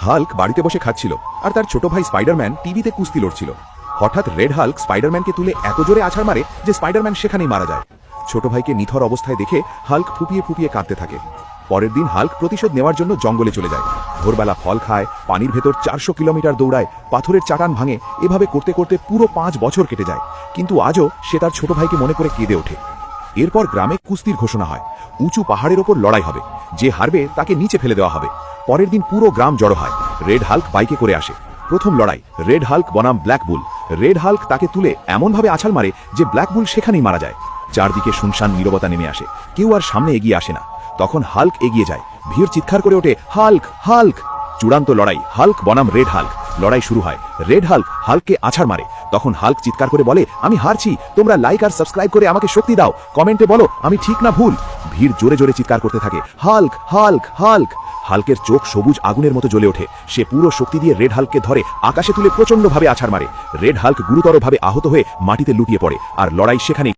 Hulk বাড়িতে বসে খাচ্ছিল আর তার ছোট ভাই স্পাইডারম্যান টিভিতে কুস্তি লড়ছিল। হঠাৎ রেড হাল্ক স্পাইডারম্যানকে তুলে এত জোরে আছাড় মারে যে স্পাইডারম্যান সেখানেই মারা যায়। ছোট ভাইকে নিথর অবস্থায় দেখে হাল্ক ফুপিয়ে ফুপিয়ে কাঁদতে থাকে। পরের দিন হাল্ক প্রতিশোধ নেওয়ার জন্য জঙ্গলে চলে যায়। ভোরবেলা ফল খায়, পানির ভেতর 400 কিলোমিটার দৌড়ায়, পাথরের চাটান ভাঙে। এভাবে করতে করতে পুরো 5 বছর কেটে যায়। কিন্তু আজও সে তার ছোট ভাইকে মনে করে কেঁদে ওঠে। এরপর গ্রামে কুস্তির ঘোষণা হয়। উঁচু পাহাড়ের ওপর লড়াই হবে, যে হারবে তাকে নিচে ফেলে দেওয়া হবে। পরের দিন পুরো গ্রাম জড়ো হয়। রেড হাল্ক বাইকে করে আসে। প্রথম লড়াই, রেড হাল্ক বনাম ব্ল্যাক বুল। রেড হাল্ক তাকে তুলে এমনভাবে আছাড় মারে যে ব্ল্যাক বুল সেখানেই মারা যায়। চারদিকে শুনশান নীরবতা নেমে আসে, কেউ আর সামনে এগিয়ে আসে না। তখন হাল্ক এগিয়ে যায়, ভিড় চিৎকার করে ওঠে, হাল্ক হাল্ক। চূড়ান্ত লড়াই, হাল্ক বনাম রেড হাল্ক। লড়াই শুরু হয়। রেড হাল্ক হাল্ককে আছাড় মারে। তখন হাল্ক চিৎকার করে বলে, আমি হারছি, তোমরা লাইক আর সাবস্ক্রাইব করে আমাকে শক্তি দাও, কমেন্টে বলো আমি ঠিক না ভুল। ভিড় জোরে জোরে চিৎকার করতে থাকে, হাল্ক হাল্ক হাল্ক। হাল্কের চোখ সবুজ আগুনের মতো জ্বলে ওঠে। সে পুরো শক্তি দিয়ে রেড হাল্ককে ধরে আকাশে তুলে প্রচণ্ডভাবে আছাড় মারে। রেড হাল্ক গুরুতরভাবে আহত হয়ে মাটিতে লুটিয়ে পড়ে আর লড়াই সেখানেই